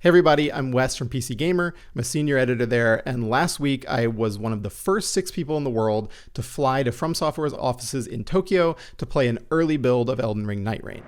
Hey everybody, I'm Wes from PC Gamer. I'm a senior editor there, and last week I was one of the first 6 people in the world to fly to FromSoftware's offices in Tokyo to play an early build of Elden Ring Nightreign.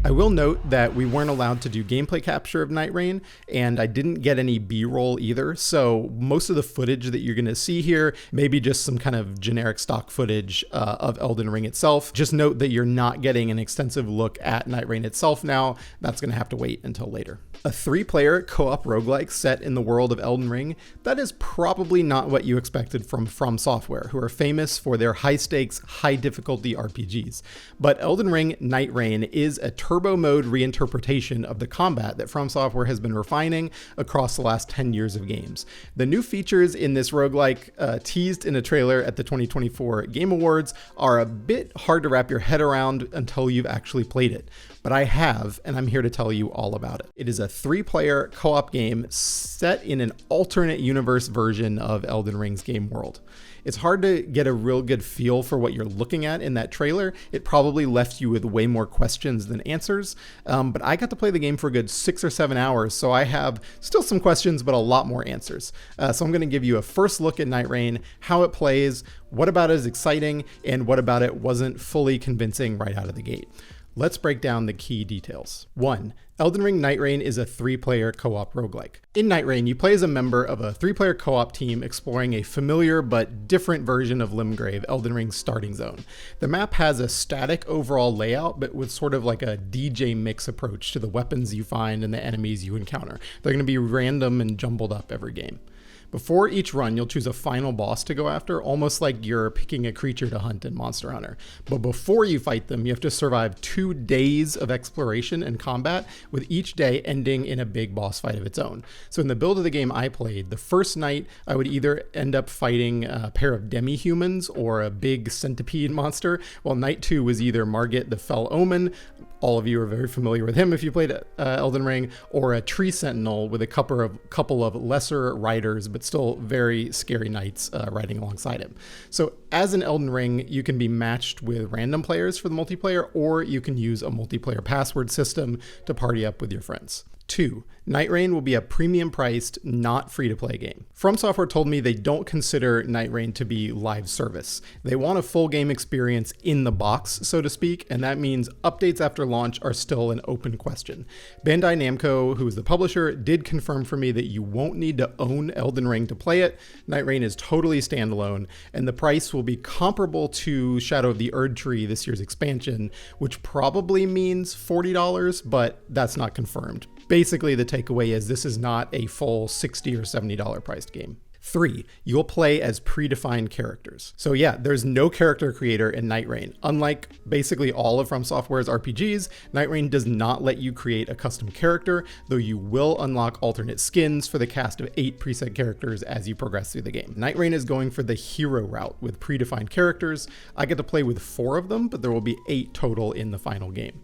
I will note that we weren't allowed to do gameplay capture of Nightreign, and I didn't get any B-roll either, so most of the footage that you're going to see here may be just some kind of generic stock footage of Elden Ring itself. Just note that you're not getting an extensive look at Nightreign itself now. That's going to have to wait until later. A 3-player co-op roguelike set in the world of Elden Ring, that is probably not what you expected from FromSoftware, who are famous for their high-stakes, high-difficulty RPGs. But Elden Ring Nightreign is a turbo mode reinterpretation of the combat that FromSoftware has been refining across the last 10 years of games. The new features in this roguelike, teased in a trailer at the 2024 Game Awards, are a bit hard to wrap your head around until you've actually played it. But I have, and I'm here to tell you all about it. It is a 3-player co-op game set in an alternate universe version of Elden Ring's game world. It's hard to get a real good feel for what you're looking at in that trailer. It probably left you with way more questions than answers, but I got to play the game for a good 6 or 7 hours, so I have still some questions, but a lot more answers. So I'm going to give you a first look at Nightreign, how it plays, what about it is exciting, and what about it wasn't fully convincing right out of the gate. Let's break down the key details. 1. Elden Ring Nightreign is a 3-player co-op roguelike. In Nightreign, you play as a member of a 3-player co-op team exploring a familiar but different version of Limgrave, Elden Ring's starting zone. The map has a static overall layout, but with sort of like a DJ mix approach to the weapons you find and the enemies you encounter. They're going to be random and jumbled up every game. Before each run, you'll choose a final boss to go after, almost like you're picking a creature to hunt in Monster Hunter. But before you fight them, you have to survive 2 days of exploration and combat, with each day ending in a big boss fight of its own. So in the build of the game I played, the first night I would either end up fighting a pair of demi-humans or a big centipede monster, while night 2 was either Margit the Fell Omen, all of you are very familiar with him if you played Elden Ring, or a tree sentinel with a couple of lesser riders, but still very scary knights riding alongside him. So as in Elden Ring, you can be matched with random players for the multiplayer, or you can use a multiplayer password system to party up with your friends. 2. Nightreign will be a premium-priced, not free-to-play game. FromSoftware told me they don't consider Nightreign to be live service. They want a full game experience in the box, so to speak, and that means updates after launch are still an open question. Bandai Namco, who is the publisher, did confirm for me that you won't need to own Elden Ring to play it. Nightreign is totally standalone, and the price will be comparable to Shadow of the Erdtree, this year's expansion, which probably means $40, but that's not confirmed. Basically, the takeaway is this is not a full $60 or $70 priced game. 3. You'll play as predefined characters. So yeah, there's no character creator in Nightreign. Unlike basically all of FromSoftware's RPGs, Nightreign does not let you create a custom character, though you will unlock alternate skins for the cast of 8 preset characters as you progress through the game. Nightreign is going for the hero route with predefined characters. I get to play with 4 of them, but there will be 8 total in the final game.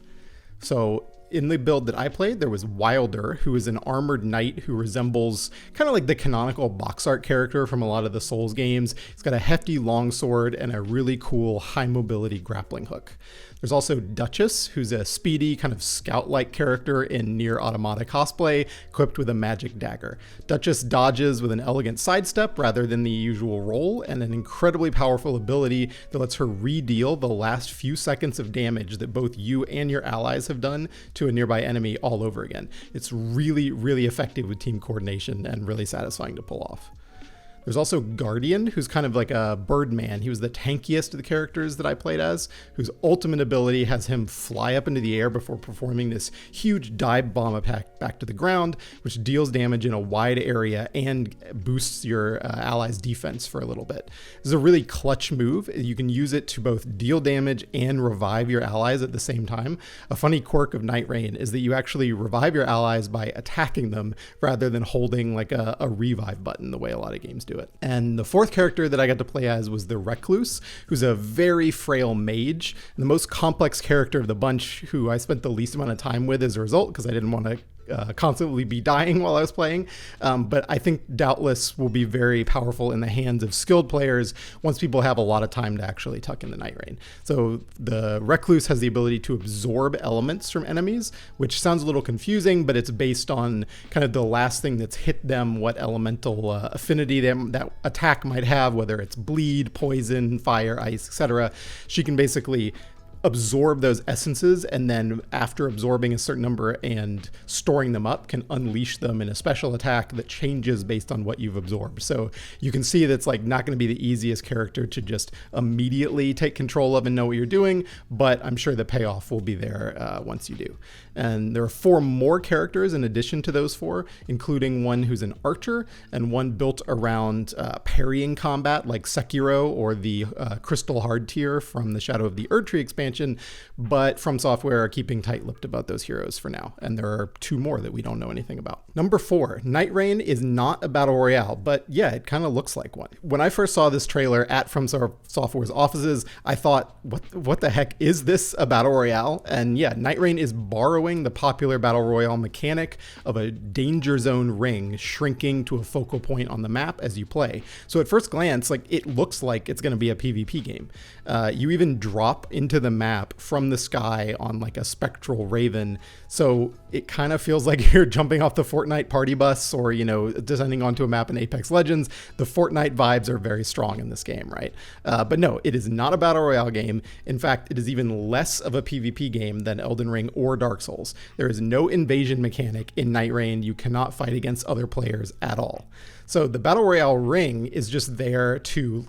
So in the build that I played, there was Wilder, who is an armored knight who resembles kind of like the canonical box art character from a lot of the Souls games. He's got a hefty longsword and a really cool high mobility grappling hook. There's also Duchess, who's a speedy kind of scout-like character in Nier Automata cosplay, equipped with a magic dagger. Duchess dodges with an elegant sidestep rather than the usual roll, and an incredibly powerful ability that lets her re-deal the last few seconds of damage that both you and your allies have done to a nearby enemy all over again. It's really, really effective with team coordination and really satisfying to pull off. There's also Guardian, who's kind of like a Birdman. He was the tankiest of the characters that I played as, whose ultimate ability has him fly up into the air before performing this huge dive bomb attack back to the ground, which deals damage in a wide area and boosts your allies' defense for a little bit. This is a really clutch move. You can use it to both deal damage and revive your allies at the same time. A funny quirk of Nightreign is that you actually revive your allies by attacking them rather than holding like a revive button the way a lot of games do it. And the 4th character that I got to play as was the Recluse, who's a very frail mage, and the most complex character of the bunch, who I spent the least amount of time with as a result, because I didn't want to constantly be dying while I was playing. But I think doubtless will be very powerful in the hands of skilled players once people have a lot of time to actually tuck in the Nightreign. So the Recluse has the ability to absorb elements from enemies, which sounds a little confusing, but it's based on kind of the last thing that's hit them, what elemental affinity that attack might have, whether it's bleed, poison, fire, ice, etc. She can basically absorb those essences, and then after absorbing a certain number and storing them up, can unleash them in a special attack that changes based on what you've absorbed. So you can see that's like not going to be the easiest character to just immediately take control of and know what you're doing, but I'm sure the payoff will be there once you do. And there are 4 more characters in addition to those 4, including one who's an archer and one built around parrying combat like Sekiro or the Crystal Hard tier from the Shadow of the Erdtree expansion. But FromSoftware are keeping tight-lipped about those heroes for now, and there are 2 more that we don't know anything about. Number 4, Nightreign is not a battle royale, but yeah, it kind of looks like one. When I first saw this trailer at FromSoftware's offices, I thought, what the heck is this, a battle royale? And yeah, Nightreign is borrowing the popular battle royale mechanic of a danger zone ring shrinking to a focal point on the map as you play. So at first glance, like, it looks like it's going to be a PvP game. You even drop into the map from the sky on like a spectral raven, so it kind of feels like you're jumping off the Fortnite party bus, or descending onto a map in Apex Legends. The Fortnite vibes are very strong in this game, right? But no, it is not a battle royale game. In fact, it is even less of a PvP game than Elden Ring or Dark Souls. There is no invasion mechanic in Nightreign. You cannot fight against other players at all. So the Battle Royale ring is just there to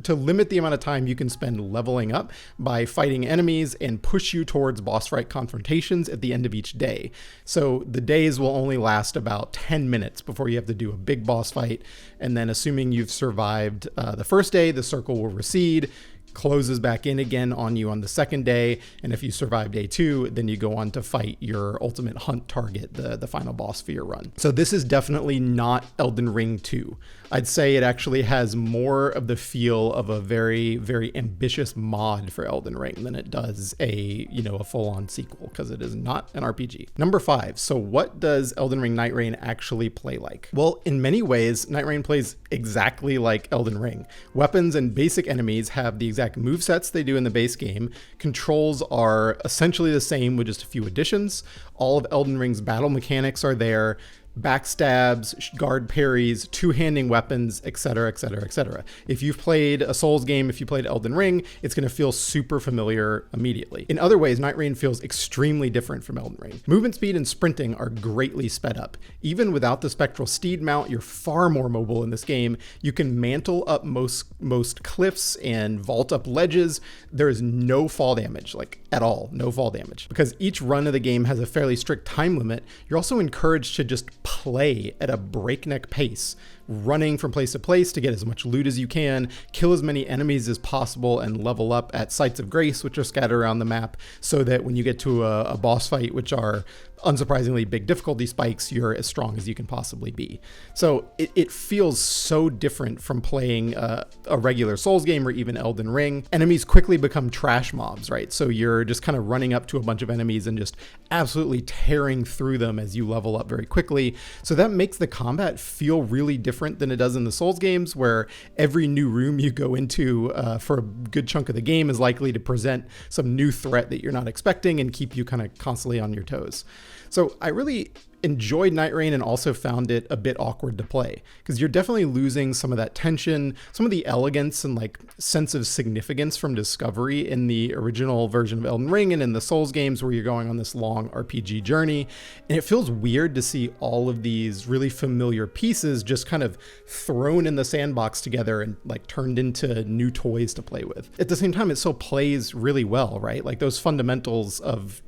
to limit the amount of time you can spend leveling up by fighting enemies and push you towards boss fight confrontations at the end of each day. So the days will only last about 10 minutes before you have to do a big boss fight. And then assuming you've survived the first day, the circle will recede, closes back in again on you on the second day, and if you survive day 2, then you go on to fight your ultimate hunt target, the final boss for your run. So this is definitely not Elden Ring 2. I'd say it actually has more of the feel of a very, very ambitious mod for Elden Ring than it does a full-on sequel, because it is not an RPG. Number 5, so what does Elden Ring Nightreign actually play like? Well, in many ways, Nightreign plays exactly like Elden Ring. Weapons and basic enemies have the exact movesets they do in the base game. Controls are essentially the same with just a few additions. All of Elden Ring's battle mechanics are there. Backstabs, guard parries, two-handing weapons, etc., etc., etc. If you've played a Souls game, if you played Elden Ring, it's going to feel super familiar immediately. In other ways, Nightreign feels extremely different from Elden Ring. Movement speed and sprinting are greatly sped up. Even without the Spectral Steed mount, you're far more mobile in this game. You can mantle up most cliffs and vault up ledges. There is no fall damage, like at all, no fall damage. Because each run of the game has a fairly strict time limit, you're also encouraged to just play at a breakneck pace, running from place to place to get as much loot as you can, kill as many enemies as possible, and level up at sites of grace, which are scattered around the map, so that when you get to a boss fight, which are unsurprisingly big difficulty spikes, you're as strong as you can possibly be. So it feels so different from playing a regular Souls game or even Elden Ring. Enemies quickly become trash mobs, right? So you're just kind of running up to a bunch of enemies and just absolutely tearing through them as you level up very quickly. So that makes the combat feel really different than it does in the Souls games, where every new room you go into for a good chunk of the game is likely to present some new threat that you're not expecting and keep you kind of constantly on your toes. So I really enjoyed Nightreign and also found it a bit awkward to play, because you're definitely losing some of that tension, some of the elegance and like sense of significance from discovery in the original version of Elden Ring and in the Souls games, where you're going on this long RPG journey. And it feels weird to see all of these really familiar pieces just kind of thrown in the sandbox together and like turned into new toys to play with. At the same time, it still plays really well, right? Like those fundamentals of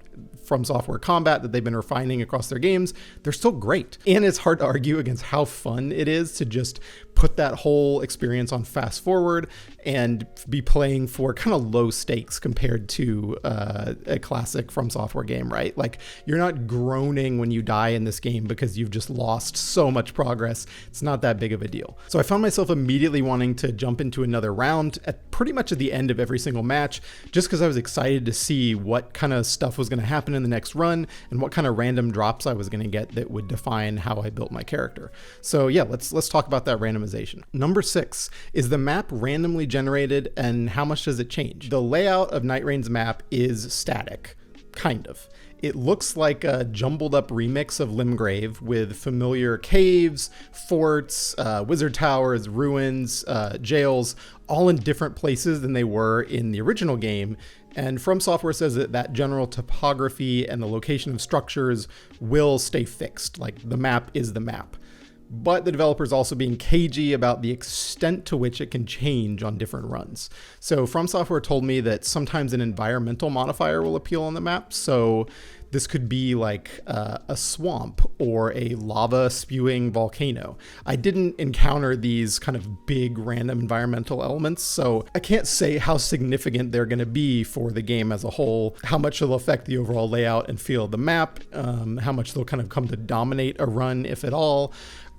FromSoftware combat that they've been refining across their games, they're still great. And it's hard to argue against how fun it is to just put that whole experience on fast forward and be playing for kind of low stakes compared to a classic FromSoftware game, right? Like you're not groaning when you die in this game because you've just lost so much progress. It's not that big of a deal. So I found myself immediately wanting to jump into another round at pretty much at the end of every single match, just because I was excited to see what kind of stuff was going to happen happen in the next run and what kind of random drops I was going to get that would define how I built my character. So yeah, let's talk about that randomization. Number 6, is the map randomly generated and how much does it change? The layout of Nightraign's map is static, kind of. It looks like a jumbled up remix of Limgrave with familiar caves, forts, wizard towers, ruins, jails, all in different places than they were in the original game. And FromSoftware says that general topography and the location of structures will stay fixed, like the map is the map. But the developer's also being cagey about the extent to which it can change on different runs. So FromSoftware told me that sometimes an environmental modifier will appeal on the map. So this could be like a swamp or a lava spewing volcano. I didn't encounter these kind of big random environmental elements, so I can't say how significant they're going to be for the game as a whole, how much they'll affect the overall layout and feel of the map, how much they'll kind of come to dominate a run, if at all,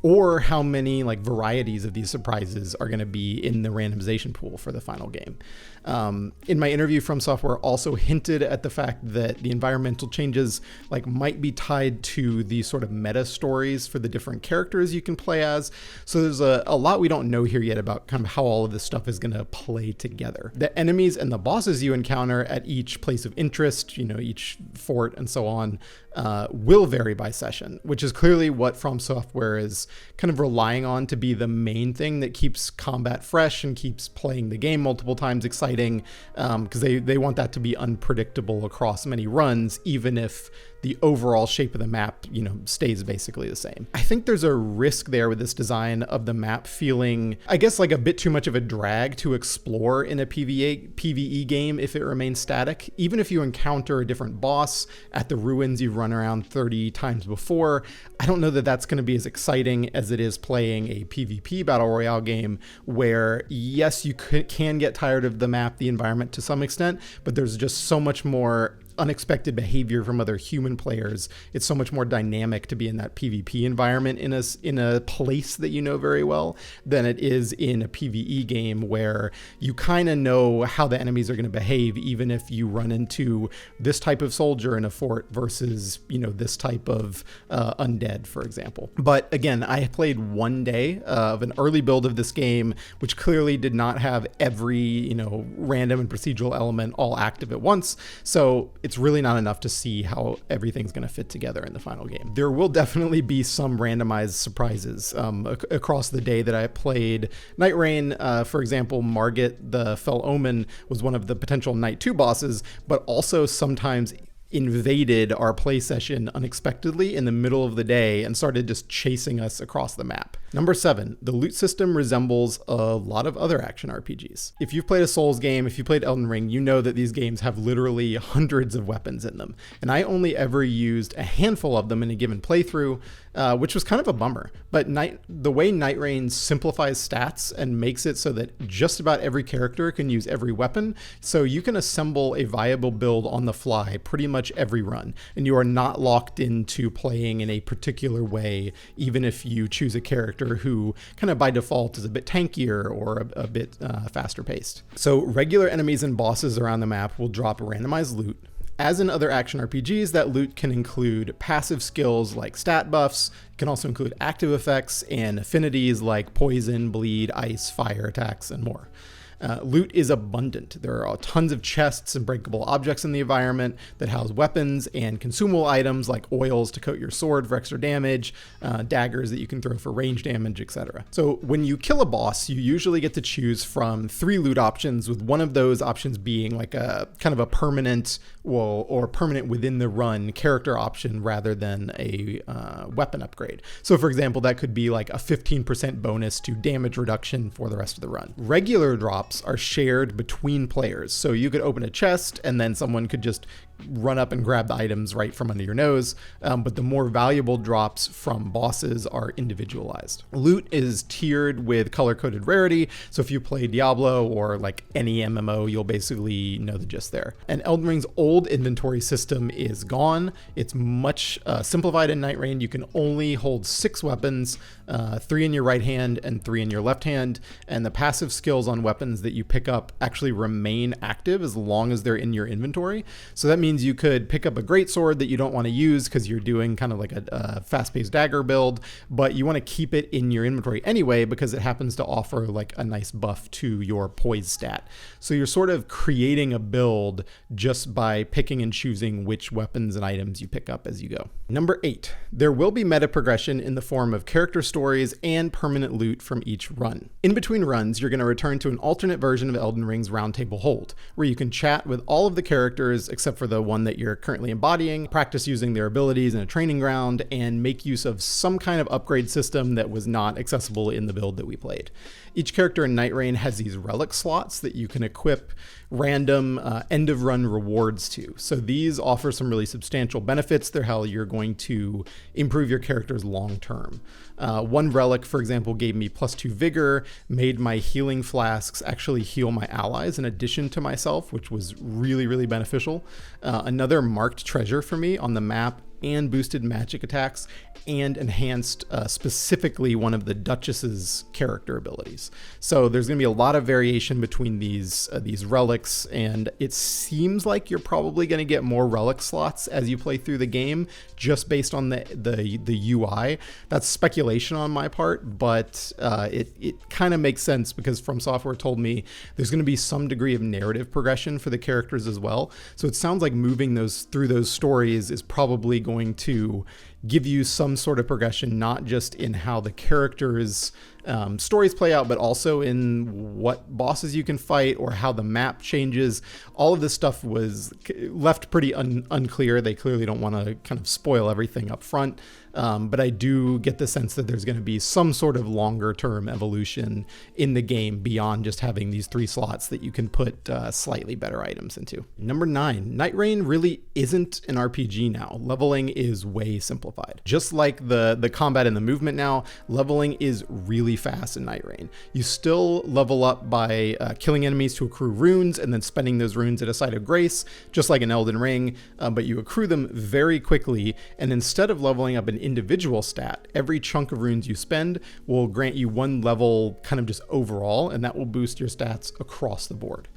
or how many like varieties of these surprises are going to be in the randomization pool for the final game. In my interview, FromSoftware also hinted at the fact that the environmental changes like might be tied to the sort of meta stories for the different characters you can play as. So there's a lot we don't know here yet about kind of how all of this stuff is going to play together. The enemies and the bosses you encounter at each place of interest, each fort and so on, will vary by session, which is clearly what FromSoftware is kind of relying on to be the main thing that keeps combat fresh and keeps playing the game multiple times exciting, because they want that to be unpredictable across many runs, even if the overall shape of the map, stays basically the same. I think there's a risk there with this design of the map feeling, I guess, like a bit too much of a drag to explore in a PvE game if it remains static. Even if you encounter a different boss at the ruins you've run around 30 times before, I don't know that that's going to be as exciting as it is playing a PvP battle royale game where, yes, you can get tired of the map, the environment to some extent, but there's just so much more unexpected behavior from other human players. It's so much more dynamic to be in that PvP environment in a place that you know very well than it is in a PvE game where you kind of know how the enemies are going to behave, even if you run into this type of soldier in a fort versus this type of undead, for example. But again, I played one day of an early build of this game, which clearly did not have every random and procedural element all active at once. So it's really not enough to see how everything's going to fit together in the final game. There will definitely be some randomized surprises across the day that I played Nightreign. For example, Margit, the Fell Omen, was one of the potential Night 2 bosses, but also sometimes invaded our play session unexpectedly in the middle of the day and started just chasing us across the map. Number 7, the loot system resembles a lot of other action RPGs. If you've played a Souls game, if you played Elden Ring, you know that these games have literally hundreds of weapons in them. And I only ever used a handful of them in a given playthrough, which was kind of a bummer. But the way Nightreign simplifies stats and makes it so that just about every character can use every weapon, so you can assemble a viable build on the fly pretty much every run, and you are not locked into playing in a particular way, even if you choose a character who kind of by default is a bit tankier or a bit faster paced. So regular enemies and bosses around the map will drop randomized loot. As in other action RPGs, that loot can include passive skills like stat buffs. It can also include active effects and affinities like poison, bleed, ice, fire attacks, and more. Loot is abundant. There are tons of chests and breakable objects in the environment that house weapons and consumable items like oils to coat your sword for extra damage, daggers that you can throw for range damage, etc. So when you kill a boss, you usually get to choose from 3 loot options, with one of those options being like a kind of a permanent or permanent within the run character option rather than a weapon upgrade. So for example, that could be like a 15% bonus to damage reduction for the rest of the run. Regular drops are shared between players. So you could open a chest and then someone could just run up and grab the items right from under your nose. But the more valuable drops from bosses are individualized. Loot is tiered with color-coded rarity. So if you play Diablo or like any MMO, you'll basically know the gist there. And Elden Ring's old inventory system is gone. It's much simplified in Nightreign. You can only hold 6 weapons, 3 in your right hand and 3 in your left hand. And the passive skills on weapons that you pick up actually remain active as long as they're in your inventory. So that means you could pick up a greatsword that you don't want to use because you're doing kind of like a fast-paced dagger build, but you want to keep it in your inventory anyway because it happens to offer like a nice buff to your poise stat. So you're sort of creating a build just by picking and choosing which weapons and items you pick up as you go. Number 8, there will be meta progression in the form of character stories and permanent loot from each run. In between runs, you're going to return to an alternate version of Elden Ring's Roundtable Hold, where you can chat with all of the characters except for the one that you're currently embodying, practice using their abilities in a training ground, and make use of some kind of upgrade system that was not accessible in the build that we played. Each character in Nightreign has these relic slots that you can equip random end of run rewards to. So these offer some really substantial benefits. They're how you're going to improve your characters long term. One relic, for example, gave me +2 vigor, made my healing flasks actually heal my allies in addition to myself, which was really, really beneficial. Another marked treasure for me on the map and boosted magic attacks and enhanced specifically one of the Duchess's character abilities. So there's going to be a lot of variation between these relics, and it seems like you're probably going to get more relic slots as you play through the game just based on the UI. That's speculation on my part, but it kind of makes sense because FromSoftware told me there's going to be some degree of narrative progression for the characters as well. So it sounds like moving through those stories is probably going to give you some sort of progression, not just in how the characters' stories play out, but also in what bosses you can fight or how the map changes. All of this stuff was left pretty unclear. They clearly don't want to kind of spoil everything up front, but I do get the sense that there's going to be some sort of longer term evolution in the game beyond just having these 3 slots that you can put slightly better items into. Number 9, Nightreign really isn't an RPG now. Leveling is way simplified. Just like the combat and the movement now, leveling is really fast in Nightreign. You still level up by killing enemies to accrue runes and then spending those runes at a site of grace, just like in Elden Ring, but you accrue them very quickly, and instead of leveling up an individual stat, every chunk of runes you spend will grant you 1 level kind of just overall, and that will boost your stats across the board.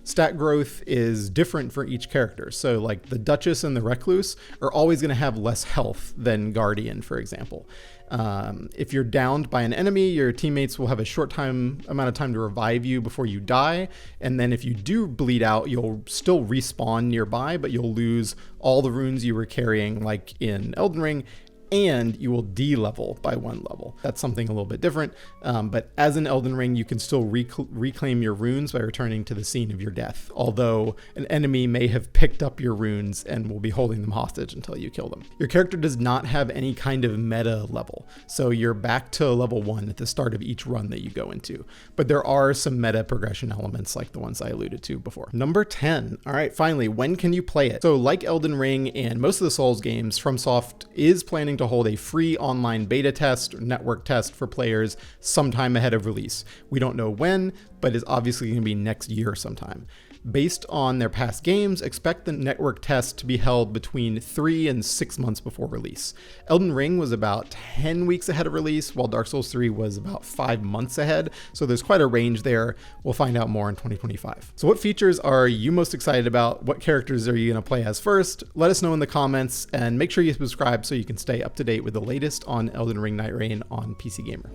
Stat growth is different for each character. So like the Duchess and the Recluse are always going to have less health than Guardian, for example. If you're downed by an enemy, your teammates will have a short amount of time to revive you before you die. And then if you do bleed out, you'll still respawn nearby, but you'll lose all the runes you were carrying like in Elden Ring, and you will de-level by 1 level. That's something a little bit different, but as in Elden Ring, you can still reclaim your runes by returning to the scene of your death, although an enemy may have picked up your runes and will be holding them hostage until you kill them. Your character does not have any kind of meta level, so you're back to level 1 at the start of each run that you go into, but there are some meta progression elements like the ones I alluded to before. Number 10. All right, finally, when can you play it? So like Elden Ring and most of the Souls games, FromSoft is planning to hold a free online beta test or network test for players sometime ahead of release. We don't know when, but it's obviously going to be next year sometime. Based on their past games, expect the network test to be held between 3 and 6 months before release. Elden Ring was about 10 weeks ahead of release, while Dark Souls 3 was about 5 months ahead, so there's quite a range there. We'll find out more in 2025. So what features are you most excited about? What characters are you going to play as first? Let us know in the comments, and make sure you subscribe so you can stay up to date with the latest on Elden Ring Nightreign on PC Gamer.